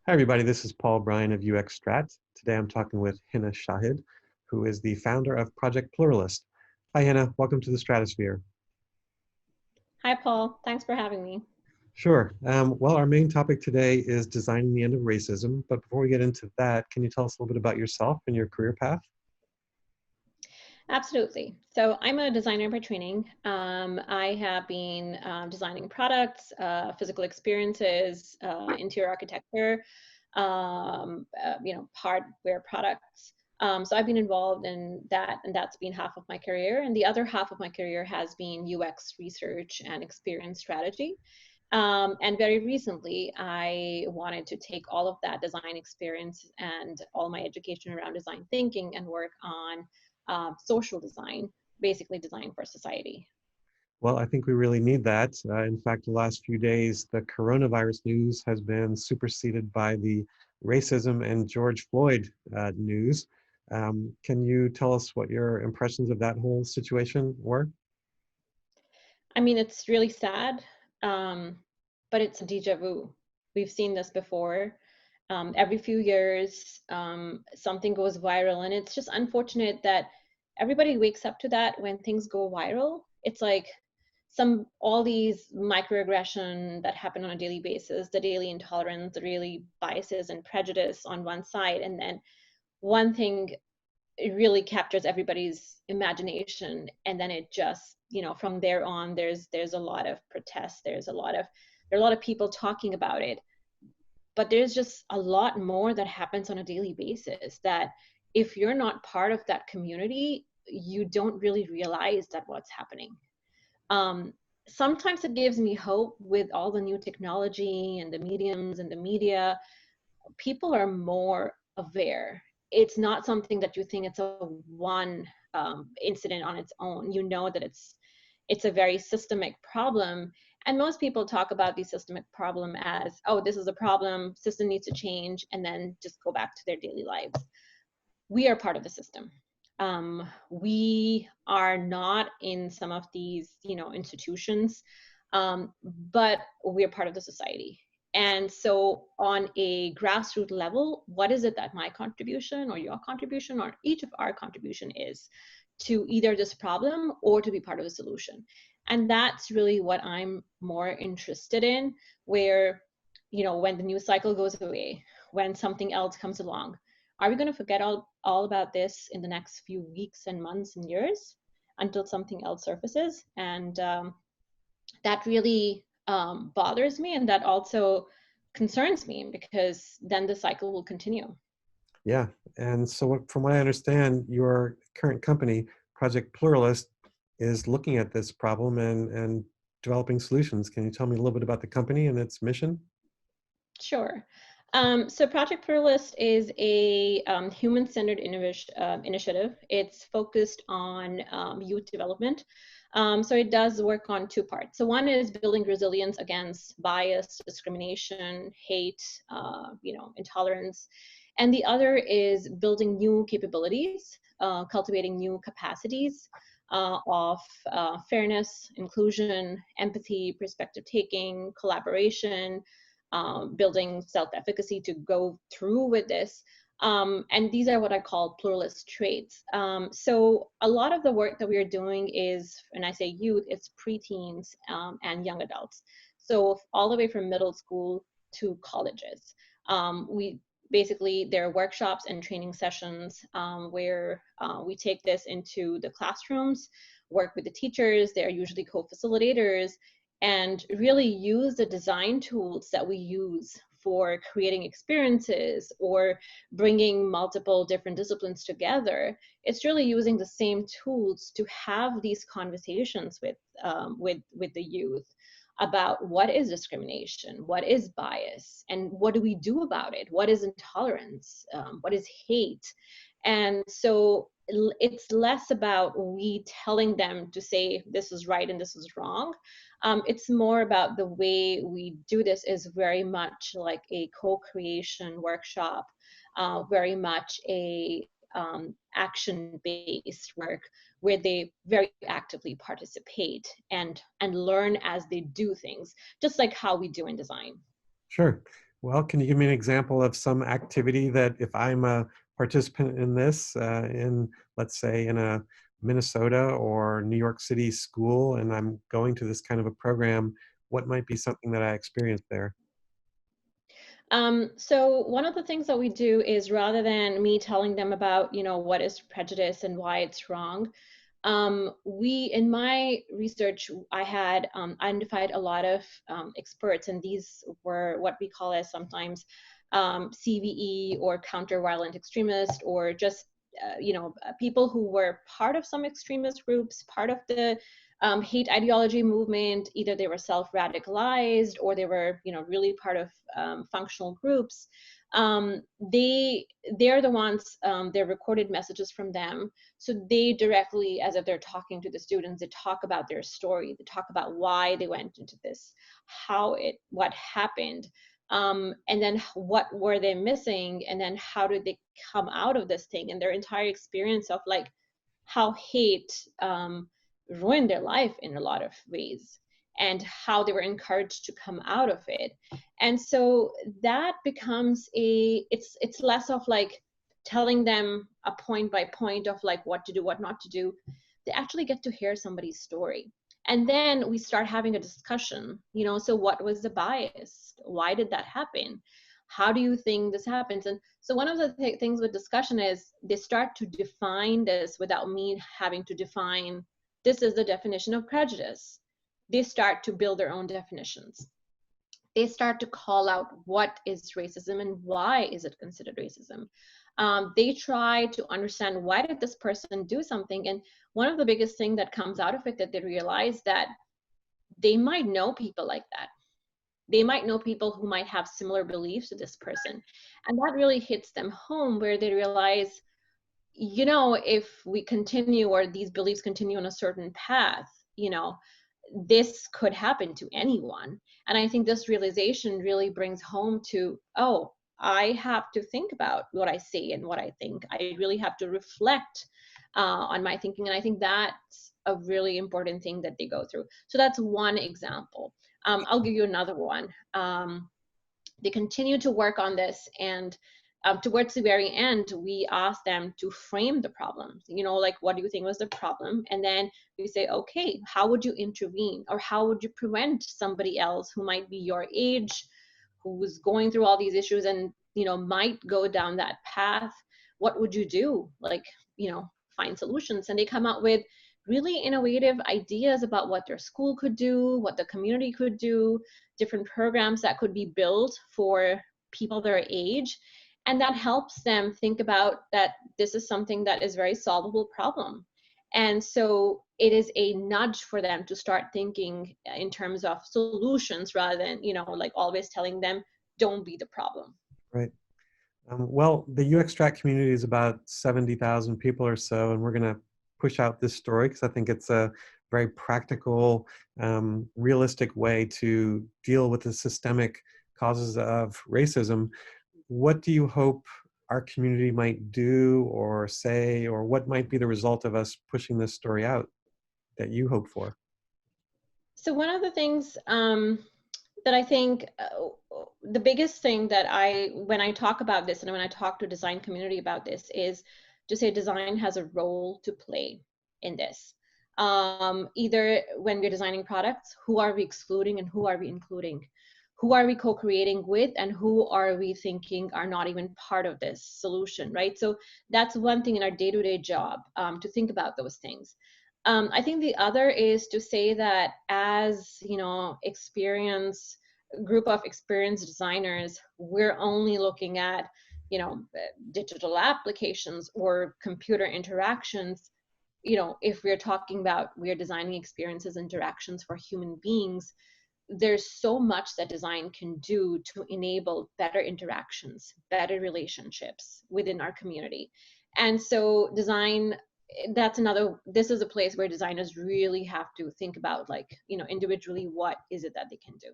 Hi, everybody. This is Bryan of UX STRAT. Today I'm talking with Hina Shahid, who is the founder of Project Pluralist. Hi, Hina. Welcome to the Stratosphere. Hi, Paul. Thanks for having me. Sure. Well, our main topic today is designing the end of racism. But before we get into that, can you tell us a little bit about yourself and your career path? Absolutely. So I'm a designer by training. I have been designing products, physical experiences, interior architecture, hardware products. So I've been involved in that, and that's been half of my career. And the other half of my career has been UX research and experience strategy. And very recently, I wanted to take all of that design experience and all my education around design thinking and work on social design, basically design for society. Well, I think we really need that. In fact, the last few days, the coronavirus news has been superseded by the racism and George Floyd news. Can you tell us what your impressions of that whole situation were? I mean, it's really sad, um, but it's a déjà vu. We've seen this before. Every few years, something goes viral, and it's just unfortunate that everybody wakes up to that when things go viral. It's like all these microaggression that happen on a daily basis, the daily intolerance, the daily biases and prejudice on one side, and then one thing it really captures everybody's imagination, and then it just, from there on, there's a lot of protests, there are a lot of people talking about it, but there's just a lot more that happens on a daily basis that if you're not part of that community, you don't really realize that what's happening. um, Sometimes it gives me hope with all the new technology and the mediums and the media. People are more aware. It's not something that you think it's a one incident on its own. You know that it's a very systemic problem. And most people talk about the systemic problem as, oh, this is a problem, system needs to change, and then just go back to their daily lives. We are part of the system. We are not in some of these, institutions, but we're part of the society. And so on a grassroots level, what is it that my contribution or your contribution or each of our contribution is to either this problem or to be part of the solution? And that's really what I'm more interested in, where, when the news cycle goes away, when something else comes along, are we going to forget all about this in the next few weeks and months and years until something else surfaces? And that really bothers me, and that also concerns me, because then the cycle will continue. Yeah. And so from what I understand, your current company, Project Pluralist, is looking at this problem and developing solutions. Can you tell me a little bit about the company and its mission? Sure. So Project Pluralist is a human-centered initiative. It's focused on youth development. So it does work on two parts. So one is building resilience against bias, discrimination, hate, intolerance. And the other is building new capabilities, cultivating new capacities of fairness, inclusion, empathy, perspective taking, collaboration, building self-efficacy to go through with this. And these are what I call pluralist traits. So a lot of the work that we are doing is, when I say youth, it's preteens and young adults. So all the way from middle school to colleges. We basically, there are workshops and training sessions where we take this into the classrooms, work with the teachers. They're usually co-facilitators, and really use the design tools that we use for creating experiences or bringing multiple different disciplines together. It's really using the same tools to have these conversations with the youth about what is discrimination, what is bias, and what do we do about it? What is intolerance? What is hate? And so it's less about we telling them to say this is right and this is wrong. It's more about the way we do this is very much like a co-creation workshop, very much a action-based work where they very actively participate and learn as they do things, just like how we do in design. Sure. Well, can you give me an example of some activity that if I'm a participant in this, in, let's say, in a Minnesota or New York City school, and I'm going to this kind of a program, what might be something that I experienced there? So one of the things that we do is rather than me telling them about, what is prejudice and why it's wrong, in my research, I had identified a lot of experts, and these were what we call as sometimes CVE or counter-violent extremists, or just people who were part of some extremist groups, part of the hate ideology movement. Either they were self-radicalized or they were, really part of functional groups. Um, they they're the ones. They're recorded messages from them, so they directly, as if they're talking to the students, they talk about their story, they talk about why they went into this, what happened, and then what were they missing, and then how did they come out of this thing, and their entire experience of like how hate ruined their life in a lot of ways, and how they were encouraged to come out of it. And so that becomes it's less of like telling them a point by point of like what to do, what not to do. They actually get to hear somebody's story, and then we start having a discussion. So what was the bias, why did that happen, how do you think this happens? And so one of the things with discussion is they start to define this without me having to define, this is the definition of prejudice. They start to build their own definitions. They start to call out what is racism and why is it considered racism. They try to understand, why did this person do something? And one of the biggest thing that comes out of it, that they realize that they might know people like that. They might know people who might have similar beliefs to this person. And that really hits them home, where they realize, if we continue, or these beliefs continue on a certain path, this could happen to anyone. And I think this realization really brings home to, oh, I have to think about what I say and what I think. I really have to reflect on my thinking. And I think that's a really important thing that they go through. So that's one example. I'll give you another one. They continue to work on this, and towards the very end, we ask them to frame the problem. Like, what do you think was the problem? And then we say, okay, how would you intervene, or how would you prevent somebody else who might be your age, who's going through all these issues and might go down that path? What would you do? Like, find solutions. And they come out with really innovative ideas about what their school could do, what the community could do, different programs that could be built for people their age. And that helps them think about that this is something that is a very solvable problem. And so it is a nudge for them to start thinking in terms of solutions, rather than, like always telling them, don't be the problem. Right. Well, the UX Strat community is about 70,000 people or so, and we're going to push out this story because I think it's a very practical, realistic way to deal with the systemic causes of racism. What do you hope our community might do or say, or what might be the result of us pushing this story out that you hope for? So one of the things that I think the biggest thing that when I talk about this, and when I talk to design community about this, is to say design has a role to play in this. Either when we're designing products, who are we excluding and who are we including? Who are we co-creating with, and who are we thinking are not even part of this solution, right? So that's one thing in our day-to-day job, to think about those things. I think the other is to say that as group of experienced designers, we're only looking at digital applications or computer interactions. If we're talking about, we're designing experiences, interactions for human beings, there's so much that design can do to enable better interactions, better relationships within our community. And so design, this is a place where designers really have to think about, like, individually, what is it that they can do.